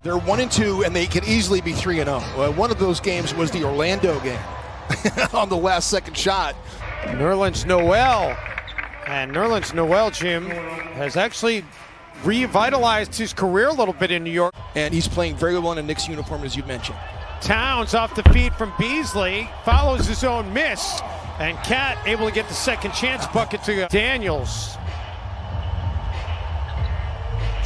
They're 1-2, and they could easily be 3-0. One of those games was the Orlando game on the last second shot. Nerlens Noel. And Nerlens Noel, Jim, has actually revitalized his career a little bit in New York. And he's playing very well in a Knicks uniform, as you mentioned. Towns off the feed from Beasley, follows his own miss. And Cat able to get the second chance bucket to Daniels.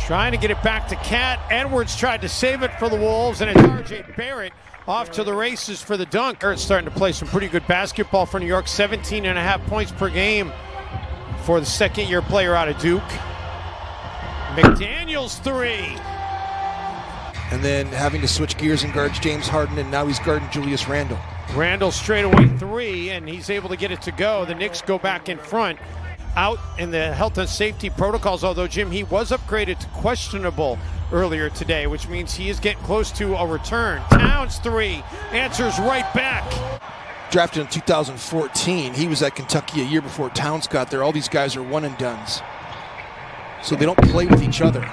Trying to get it back to Cat. Edwards tried to save it for the Wolves, and it's R.J. Barrett off to the races for the dunk. Barrett's starting to play some pretty good basketball for New York. 17.5 points per game for the second-year player out of Duke. McDaniels three. And then having to switch gears and guard James Harden, and now he's guarding Julius Randle. Randle straight away three, and he's able to get it to go. The Knicks go back in front. Out in the health and safety protocols, although, Jim, he was upgraded to questionable earlier today, which means he is getting close to a return. Towns three, answers right back. Drafted in 2014, he was at Kentucky a year before Towns got there. All these guys are one-and-dones, so they don't play with each other.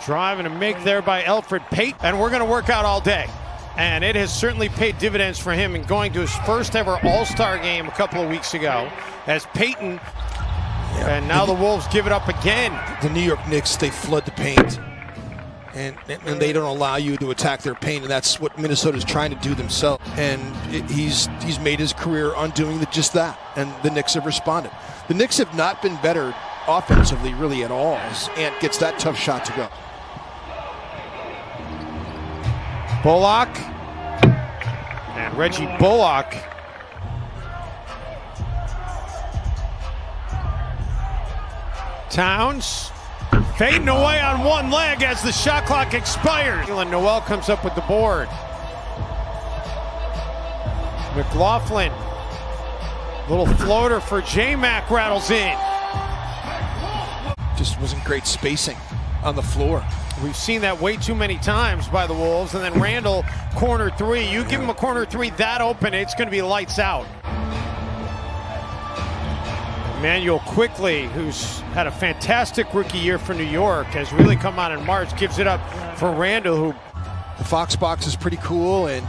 Driving a make there by Elfrid Payton, and we're going to work out all day. And it has certainly paid dividends for him in going to his first ever All-Star game a couple of weeks ago as Payton. And now the Wolves give it up again. The New York Knicks, they flood the paint. And they don't allow you to attack their paint, and that's what Minnesota's trying to do themselves. And he's made his career on doing just that, and the Knicks have responded. The Knicks have not been better offensively really at all as Ant gets that tough shot to go. Bullock and Reggie Bullock. Towns fading away on one leg as the shot clock expires. Noel comes up with the board. McLaughlin, little floater for J-Mac, rattles in. Just wasn't great spacing on the floor. We've seen that way too many times by the Wolves. And then Randle, corner three. You give him a corner three that open, it's going to be lights out. Emmanuel Quickly, who's had a fantastic rookie year for New York, has really come out in March, gives it up for Randle, who... The Fox box is pretty cool, and...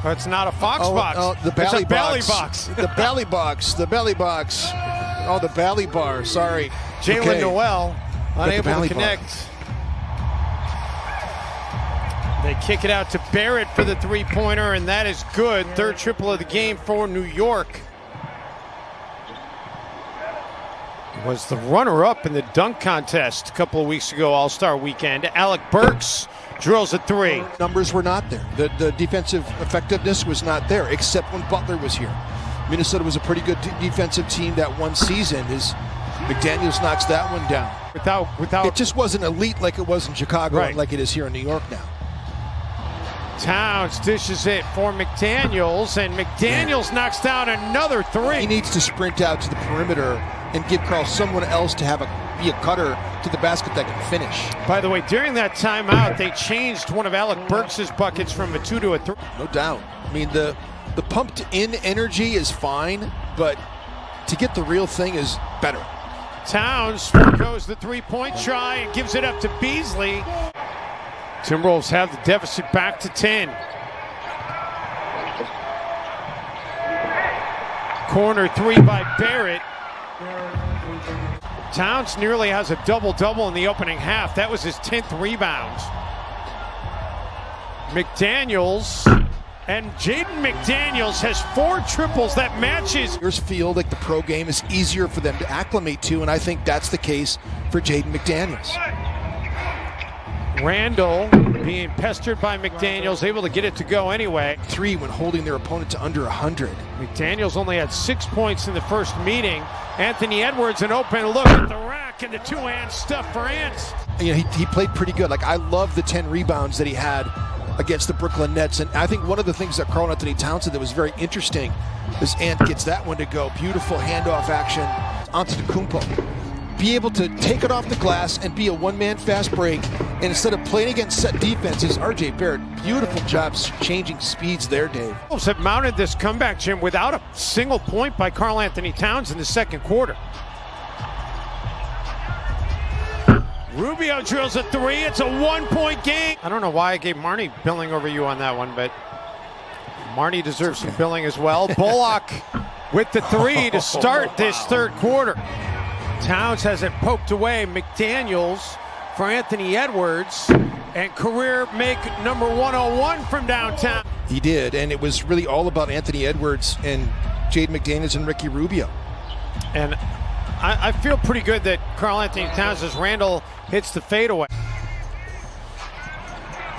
Oh, it's not a Fox box. Oh, the belly it's a box. belly box. The belly box. The belly box. Oh, the belly bar. Sorry. Jalen Noel, unable to Bar. connect. They kick it out to Barrett for the three-pointer, and that is good. Third triple of the game for New York. Was the runner-up in the dunk contest a couple of weeks ago, All-Star Weekend. Alec Burks drills a three. Numbers were not there. The defensive effectiveness was not there, except when Butler was here. Minnesota was a pretty good defensive team that one season. McDaniels knocks that one down. Without it just wasn't elite like it was in Chicago, right, and like it is here in New York now. Towns dishes it for McDaniels, and McDaniels knocks down another three. He needs to sprint out to the perimeter and give Carl someone else to be a cutter to the basket that can finish. By the way, during that timeout, they changed one of Alec Burks' buckets from a 2 to a 3. No doubt. I mean, the pumped-in energy is fine, but to get the real thing is better. Towns goes the three-point try and gives it up to Beasley. Timberwolves have the deficit back to 10. Corner three by Barrett. Towns nearly has a double-double in the opening half. That was his 10th rebound. McDaniels, and Jaden McDaniels has 4 triples. That matches. Players feel like the pro game is easier for them to acclimate to, and I think that's the case for Jaden McDaniels. Randle being pestered by McDaniels, able to get it to go anyway. 3 when holding their opponent to under 100. McDaniels only had 6 points in the first meeting. Anthony Edwards, an open look at the rack, and the two-hand stuff for Ant. You know, he played pretty good. Like, I love the 10 rebounds that he had against the Brooklyn Nets. And I think one of the things that Karl Anthony Towns did that was very interesting is Ant gets that one to go. Beautiful handoff action onto Antetokounmpo. Be able to take it off the glass and be a one-man fast break. And instead of playing against set defenses, R.J. Barrett, beautiful jobs changing speeds there, Dave. Wolves have mounted this comeback, Jim, without a single point by Karl Anthony Towns in the second quarter. Rubio drills a three. It's a 1-point game. I don't know why I gave Marnie billing over you on that one, but Marnie deserves some billing as well. Bullock with the three to start this third quarter. Towns has it poked away. McDaniels for Anthony Edwards, and career make number 101 from downtown. He did, and it was really all about Anthony Edwards and Jaden McDaniels and Ricky Rubio. And I feel pretty good that Karl Anthony Towns, as Randall hits the fadeaway.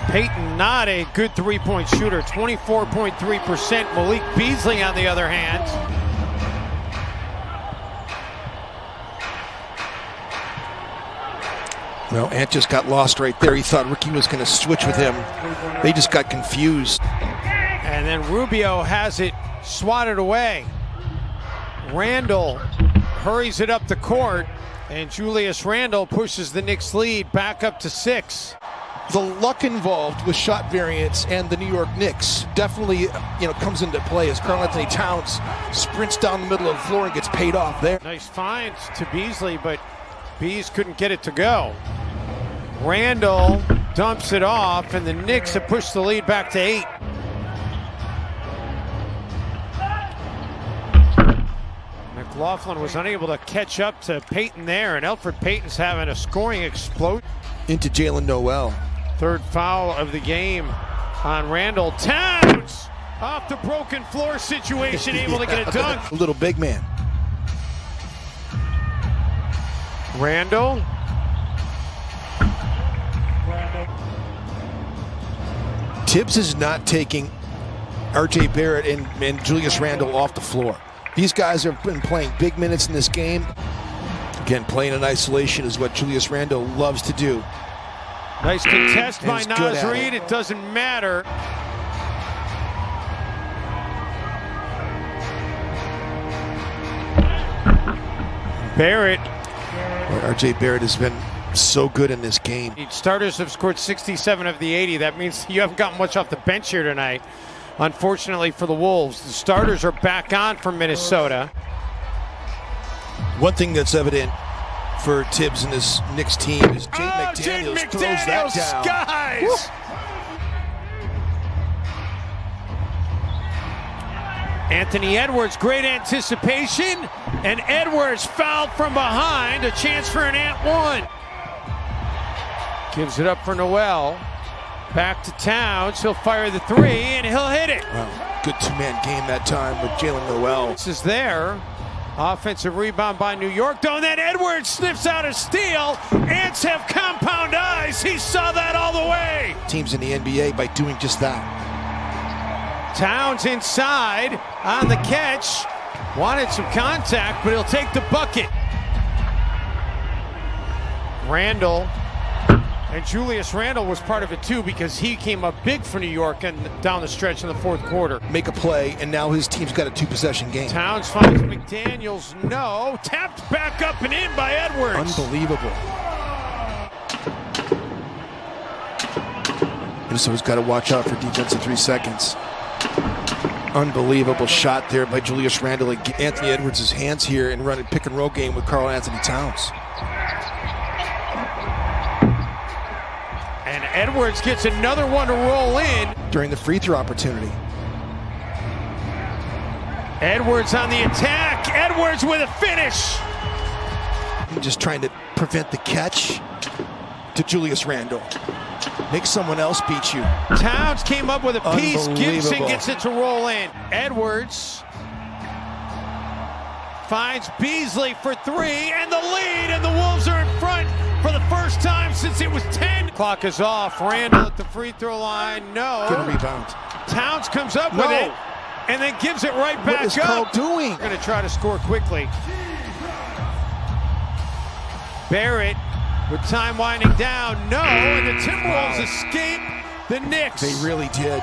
Payton not a good three-point shooter, 24.3%. Malik Beasley, on the other hand, well, Ant just got lost right there. He thought Ricky was going to switch with him. They just got confused. and then Rubio has it swatted away. Randall hurries it up the court, and Julius Randle pushes the Knicks lead back up to 6. The luck involved with shot variance and the New York Knicks definitely, comes into play as Karl Anthony Towns sprints down the middle of the floor and gets paid off there. Nice find to Beasley, but Bees couldn't get it to go. Randall dumps it off, and the Knicks have pushed the lead back to 8. McLaughlin was unable to catch up to Payton there, and Elfrid Payton's having a scoring explosion. Into Jalen Noel. Third foul of the game on Randall. Towns off the broken floor situation, able to get a dunk. A little big man. Randall. Tibbs is not taking R.J. Barrett and Julius Randle off the floor. These guys have been playing big minutes in this game. Again, playing in isolation is what Julius Randle loves to do. Nice contest by He's good Naz at Reid. It doesn't matter. Barrett. R.J. Barrett has been so good in this game. Starters have scored 67 of the 80. That means you haven't gotten much off the bench here tonight. Unfortunately for the Wolves, the starters are back on for Minnesota. One thing that's evident for Tibbs and this Knicks team is Jaden McDaniels throws that down. Skies! Woo. Anthony Edwards, great anticipation, and Edwards fouled from behind. A chance for an ant 1. Gives it up for Noel. Back to Towns. He'll fire the 3, and he'll hit it. Wow. Good two-man game that time with Jalen Noel. This is there. Offensive rebound by New York, though, and then Edwards sniffs out a steal. Ants have compound eyes. He saw that all the way. Teams in the NBA by doing just that. Towns inside on the catch. Wanted some contact, but he'll take the bucket. Randall. And Julius Randle was part of it too, because he came up big for New York and down the stretch in the fourth quarter. Make a play, and now his team's got a 2-possession game. Towns finds McDaniels. No. Tapped back up and in by Edwards. Unbelievable. Minnesota's got to watch out for defensive 3 seconds. Unbelievable shot there by Julius Randle. Anthony Edwards' hands here and running pick and roll game with Karl Anthony Towns. And Edwards gets another one to roll in. During the free throw opportunity. Edwards on the attack. Edwards with a finish. Just trying to prevent the catch to Julius Randle. Make someone else beat you. Towns came up with a piece. Gibson gets it to roll in. Edwards finds Beasley for 3, and the lead, and the Wolves are in front for the first time since it was 10. Clock is off. Randall at the free throw line. No. Good rebound. Towns comes up with it and then gives it right back up. What is Karl doing? They're going to try to score quickly. Barrett with time winding down. No, and the Timberwolves escape the Knicks. They really did.